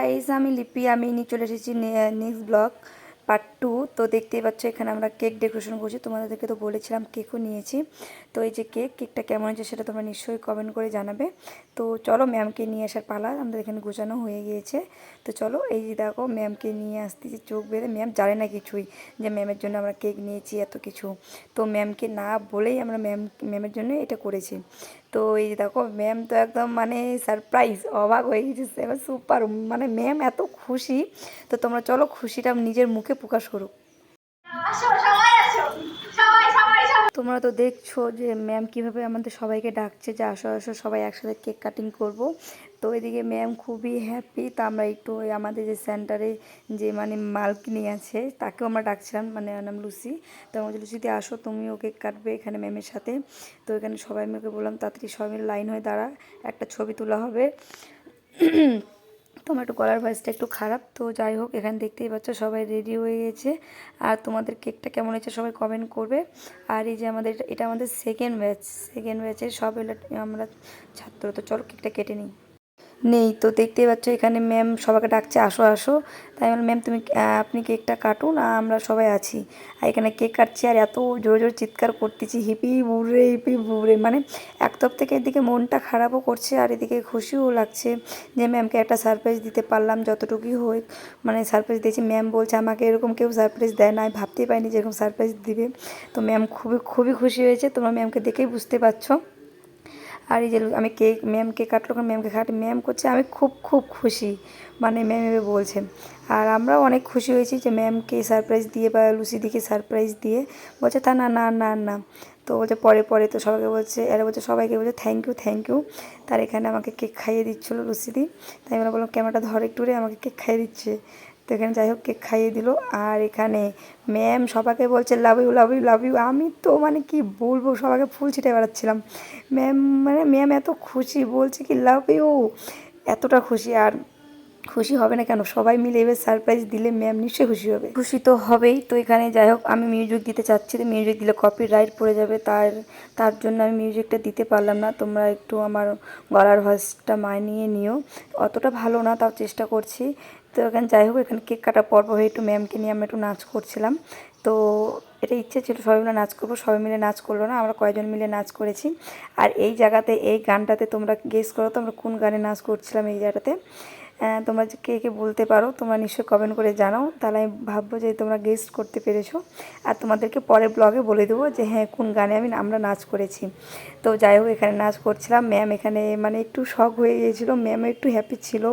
Guys আমি লিপি আমি নিয়ে চলে এসেছি নেক্সট ব্লগ পার্ট 2। তো দেখতেই পাচ্ছ এখানে আমরা কেক ডেকোরেশন করছি, তোমাদেরকে তো বলেছিলাম কেকও নিয়েছি। তো এই যে কেকটা কেমন হয়েছে সেটা তোমরা নিশ্চয়ই কমেন্ট করে জানাবে। তো চলো ম্যামকে নিয়ে আসার পালা, আমাদের এখানে গোছানো হয়ে গিয়েছে। তো চলো এই যে দেখো ম্যামকে নিয়ে আসতেছি চোখ বেঁধে, ম্যাম জানে না কিছুই যে ম্যামের জন্য আমরা কেক নিয়েছি এত কিছু। তো ম্যামকে না বলেই আমরা ম্যামের জন্য এটা করেছি। তো এই যে দেখো ম্যাম তো একদম মানে সারপ্রাইজ, অবাক হয়ে গেছে, এবার সুপার, মানে ম্যাম এত খুশি। তো তোমরা চলো খুশিটা নিজের মুখে প্রকাশ করো। তোমরা তো দেখছো যে ম্যাম কিভাবে আমাদের সবাইকে ডাকছে যে আসো আসো সবাই একসাথে কেক কাটিং করব। তো এদিকে ম্যাম খুবই হ্যাপি। তা আমরা একটু আমাদের যে সেন্টারে যে মানে মালকিনি আছে তাকেও আমরা ডাকছিলাম, মানে নাম লুসি। তো আমাদের লুসিতে আসো তুমিও কেক কাটবে এখানে ম্যামের সাথে। তো এখানে সবাই মিলে বললাম তাড়াতাড়ি সবাই মিলে লাইন হয়ে দাঁড়া, একটা ছবি তোলা হবে। তোমার একটু গলার ভয়েসটা একটু খারাপ, তো যাই হোক এখানে দেখতেই পাচ্ছ সবাই রেডি হয়ে গেছে। আর তোমাদের কেকটা কেমন হয়েছে সবাই কমেন্ট করবে। আর এই যে এটা আমাদের সেকেন্ড ব্যাচের সব আমরা ছাত্র। তো চলো কেকটা কেটে নিই। নেই তো দেখতেই পাচ্ছ এখানে ম্যাম সবাইকে ডাকছে আসো আসো। তাই বললাম ম্যাম আপনি কেকটা কাটুন, আমরা সবাই আছি। আর এখানে কেক কাটছি আর এত জোরে জোরে চিৎকার করতেছি হিপি বুড়ে, মানে এক তরফ থেকে এদিকে মনটা খারাপও করছে আর এদিকে খুশিও লাগছে যে ম্যামকে একটা সারপ্রাইজ দিতে পারলাম যতটুকুই হোক, মানে সারপ্রাইজ দিয়েছি। ম্যাম বলছে আমাকে এরকম কেউ সারপ্রাইজ দেয় না, আমি ভাবতেই পারিনি যে এরকম সারপ্রাইজ দিবে। তো ম্যাম খুবই খুবই খুশি হয়েছে, তোমরা ম্যামকে দেখেই বুঝতে পারছো। আর এই যে আমি ম্যামকে কাটলো, ম্যামকে খাটে ম্যাম করছে আমি খুব খুব খুশি, মানে ম্যাম এভাবে বলছে। আর আমরাও অনেক খুশি হয়েছি যে ম্যামকে সারপ্রাইজ দিয়ে বা লুসিদিকে সারপ্রাইজ দিয়ে। বলছে তা না না না না, তো বলছে পরে পরে। তো সবাইকে বলছে, এরা বলছে সবাইকে বলছে থ্যাংক ইউ। তার এখানে আমাকে কেক খাইয়ে দিচ্ছিলো লুসিদি। তাই আমরা বললাম ক্যামেরাটা ধর একটু রে, আমাকে কেক খাইয়ে দিচ্ছে। তো এখানে যাই হোক কেক খাইয়ে দিল। আর এখানে ম্যাম সবাইকে বলছে love you love you love you. আমি তো মানে কি বলবো, সবাইকে ফুল ছিটে বেড়াচ্ছিলাম। ম্যাম এত খুশি, বলছে কি লাভ ইউ, এতটা খুশি। আর খুশি হবে না কেন, সবাই মিলে এবার সারপ্রাইজ দিলে ম্যাম নিশ্চয়ই খুশি হবে, খুশি তো হবেই। তো এখানে যাই হোক আমি মিউজিক দিতে চাচ্ছি, তো মিউজিক দিলে কপিরাইট পড়ে যাবে, তার জন্য আমি মিউজিকটা দিতে পারলাম না। তোমরা একটু আমার গলার ভয়েসটা মানিয়ে নিও, অতটা ভালো না তাও চেষ্টা করছি। তো এখানে যাই হোক এখানে কেক কাটা পর্ব হয়ে একটু ম্যামকে নিয়ে আমরা একটু নাচ করছিলাম। তো এটা ইচ্ছে ছিল সবাই মিলে নাচ করবো, সবাই মিলে নাচ করলো না, আমরা কয়েকজন মিলে নাচ করেছি। আর এই জায়গাতে এই গানটাতে তোমরা গেস করো তো আমরা কোন গানে নাচ করছিলাম এই জায়গাটাতে। তোমরা কে কে বলতে পারো তোমরা নিশ্চয়ই কমেন্ট করে জানাও, তাহলে আমি ভাববো যে তোমরা গেস করতে পেরেছো। আর তোমাদেরকে পরের ব্লগে বলে দেবো যে হ্যাঁ কোন গানে আমরা নাচ করেছি। তো যাই হোক এখানে নাচ করছিলাম, ম্যাম এখানে মানে একটু শক হয়ে গিয়েছিলো, ম্যামও একটু হ্যাপি ছিল।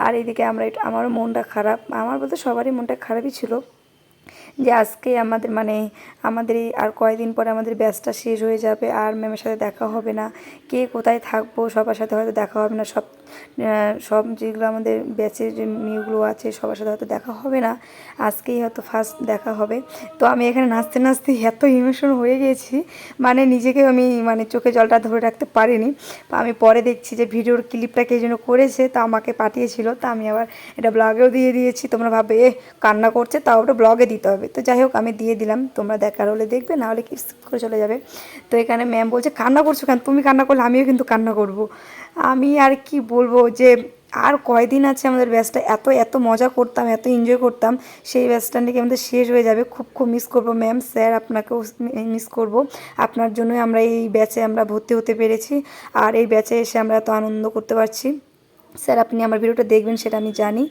আর এদিকে আমারও মনটা খারাপ, আমার বলতে সবারই মনটা খারাপই ছিল যে আজকে আমাদের এই আর কয়েকদিন পরে আমাদের ব্যাচটা শেষ হয়ে যাবে আর ম্যামের সাথে দেখা হবে না। কে কোথায় থাকবো সবার সাথে হয়তো দেখা হবে না, সব যেগুলো আমাদের ব্যাচের যে মেয়েগুলো আছে সবার সাথে হয়তো দেখা হবে না, আজকেই হয়তো ফার্স্ট দেখা হবে। তো আমি এখানে নাচতে নাচতে এত ইমোশন হয়ে গেছি, মানে নিজেকে আমি মানে চোখে জলটা ধরে রাখতে পারিনি। আমি পরে দেখছি যে ভিডিওর ক্লিপটা কে যেন করেছে, তা আমাকে পাঠিয়েছিল, তা আমি আবার এটা ব্লগেও দিয়ে দিয়েছি। তোমরা ভাববে কান্না করছে তাও ওটা ব্লগে দিতে হবে, তো যাই হোক আমি দিয়ে দিলাম, তোমরা দেখার হলে দেখবে, না হলে কি স্কিপ করে চলে যাবে। তো এখানে ম্যাম বলছে কান্না করছো কেন, তুমি কান্না করলে আমিও কিন্তু কান্না করব। আমি আর কি বলবো যে আর কয়দিন আছে আমাদের ব্যাচটা, এত এত মজা করতাম, এত এনজয় করতাম, সেই ব্যাচটা নাকি আমাদের শেষ হয়ে যাবে। খুব খুব মিস করবো ম্যাম, স্যার আপনাকেও মিস করব। আপনার জন্যই আমরা এই ব্যাচে আমরা ভর্তি হতে পেরেছি আর এই ব্যাচে এসে আমরা এত আনন্দ করতে পারছি। স্যার আপনি আমার ভিডিওটা দেখবেন সেটা আমি জানি।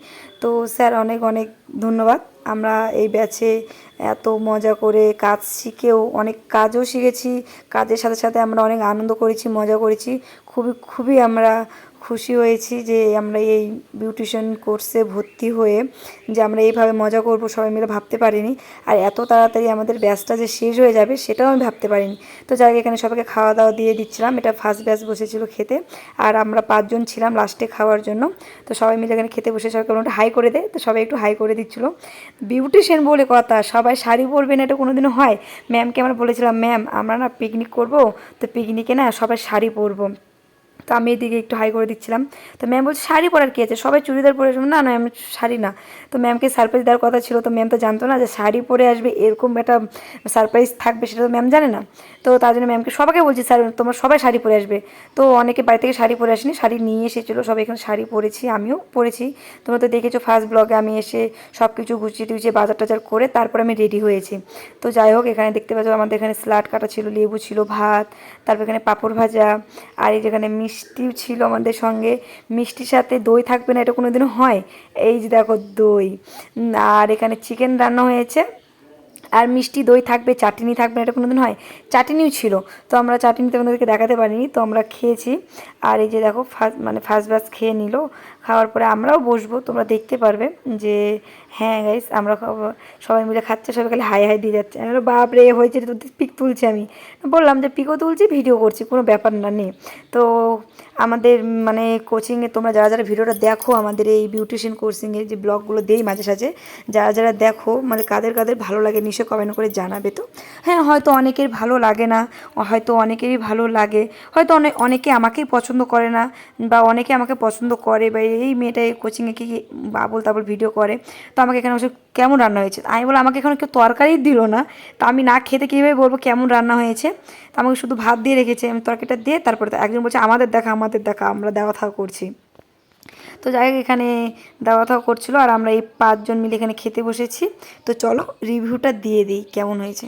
তো স্যার অনেক অনেক ধন্যবাদ। আমরা এই ব্যাচে এত মজা করে কাজ শিখেও অনেক কাজও শিখেছি, কাজের সাথে সাথে আমরা অনেক আনন্দ করেছি, মজা করেছি। খুবই খুবই আমরা খুশি হয়েছি যে আমরা এই বিউটিশিয়ান কোর্সে ভর্তি হয়ে যে আমরা এইভাবে মজা করব সবাই মিলে ভাবতে পারিনি। আর এত তাড়াতাড়ি আমাদের ব্যাচটা যে শেষ হয়ে যাবে সেটাও আমি ভাবতে পারিনি। তো যাই এখানে সবাইকে খাওয়া দাওয়া দিয়ে দিচ্ছিলাম, এটা ফার্স্ট ব্যাচ বসেছিল খেতে আর আমরা 5 জন ছিলাম লাস্টে খাওয়ার জন্য। তো সবাই মিলে এখানে খেতে বসে সবাইকে একটু হাই করে দেয়, তো সবাই একটু হাই করে দিচ্ছিলো। বিউটিশিয়ান বলে কথা, সবাই শাড়ি পরবে না এটা কোনোদিনও হয়। ম্যামকে আমরা বলেছিলাম ম্যাম আমরা না পিকনিক করব, তো পিকনিকে না সবাই শাড়ি পরবো। তো আমি এদিকে একটু হাই করে দিচ্ছিলাম। তো ম্যাম বলছে শাড়ি পরার কী আছে, সবাই চুড়িদার পরে আসবে। না না ম্যাম শাড়ি না। তো ম্যামকে সারপ্রাইজ দেওয়ার কথা ছিল, তো ম্যাম তো জানতো না যে শাড়ি পরে আসবে, এরকম একটা সারপ্রাইজ থাকবে সেটা তো ম্যাম জানে না। তো তার জন্য ম্যামকে সবাইকে বলছি স্যার তোমরা সবাই শাড়ি পরে আসবে। তো অনেকে বাড়ি থেকে শাড়ি পরে আসেনি, শাড়ি নিয়ে এসেছিলো, সবাই এখানে শাড়ি পরেছি, আমিও পরেছি। তোমরা তো দেখেছো ফার্স্ট ব্লগে আমি এসে সব কিছু গুছিয়ে টুছিয়ে বাজার টাজার করে তারপর আমি রেডি হয়েছি। তো যাই হোক এখানে দেখতে পাচ্ছ আমাদের এখানে স্যালাড কাটা ছিল, লেবু ছিল, ভাত, তারপর এখানে পাঁপড় ভাজা, আর এই যেখানে মিষ্টিও ছিল আমাদের সঙ্গে। মিষ্টির সাথে দই থাকবে না এটা কোনো দিনও হয়, এই যে দেখো দই। আর এখানে চিকেন রান্না হয়েছে, আর মিষ্টি দই থাকবে, চাটনি থাকবে না এটা কোনো দিন হয়, চাটনিও ছিল। তো আমরা চাটনিতে আমাদেরকে দেখাতে পারিনি, তো আমরা খেয়েছি। আর এই যে দেখো ফার্স্ট ব্যাচ খেয়ে নিল, খাওয়ার পরে আমরাও বসবো, তোমরা দেখতে পারবে যে হ্যাঁ গাইস আমরা সবাই মিলে খাচ্ছে, সবাই খালি হাই হাই দিয়ে যাচ্ছে। আমি বাপ রে হয়েছে তো পিক তুলছি, আমি বললাম যে পিকও তুলছি ভিডিও করছি, কোনো ব্যাপার না নেই। তো আমাদের মানে কোচিংয়ে তোমরা যারা যারা ভিডিওটা দেখো, আমাদের এই বিউটিশিয়ান কোচিংয়ে যে ব্লগগুলো দেই মাঝে সাঝে, যারা যারা দেখো মানে কাদের কাদের ভালো লাগে নিশ্চয়ই কমেন্ট করে জানাবে। তো হ্যাঁ হয়তো অনেকের ভালো লাগে না, হয়তো অনেকেরই ভালো লাগে, হয়তো অনেকে আমাকেই পছন্দ করে না, বা অনেকে আমাকে পছন্দ করে, বা এই মেয়েটা এই কোচিংয়ে কি বাবল তাবল ভিডিও করে। তো আমাকে এখানে বসে কেমন রান্না হয়েছে, আমি বলে আমাকে এখানে কেউ তরকারি দিল না, তো আমি না খেতে কীভাবে বলবো কেমন রান্না হয়েছে। তো আমাকে শুধু ভাত দিয়ে রেখেছে, আমি তরকারিটা দিয়ে তারপরে একজন বলছে আমাদের দেখা আমাদের দেখা, আমরা দেওয়া থাকা করছি। তো যাই হোক এখানে দেওয়া থাওয়া করছিলো, আর আমরা এই 5 জন মিলে এখানে খেতে বসেছি। তো চলো রিভিউটা দিয়ে দিই কেমন হয়েছে।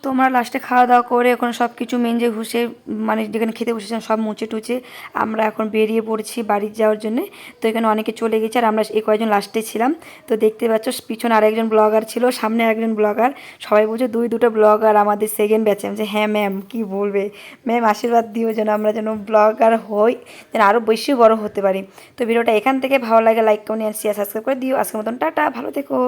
তোমরা লাস্টে খাওয়া দাওয়া করে এখন সব কিছু মেঞ্জে ঘুষে মানে যেখানে খেতে বসেছিলাম সব মুছে টুচে আমরা এখন বেরিয়ে পড়ছি বাড়ি যাওয়ার জন্যে। তো এখানে অনেকে চলে গেছে আর আমরা এই কয়েকজন লাস্টে ছিলাম। তো দেখতে পাচ্ছ পিছনে আরেকজন ব্লগার ছিল, সামনে আরেকজন ব্লগার, সবাই বলছে দুটো ব্লগার আমাদের সেকেন্ড ব্যাচে। যে হ্যাঁ ম্যাম কী বলবে, ম্যাম আশীর্বাদ দিও যেন আমরা যেন ব্লগার হই, যেন আরও বেশি বড় হতে পারি। তো ভিডিওটা এখান থেকে ভালো লাগে লাইক কমেন্ট শেয়ার সাবস্ক্রাইব করে দিও। আজকের মতন টাটা, ভালো থেকো।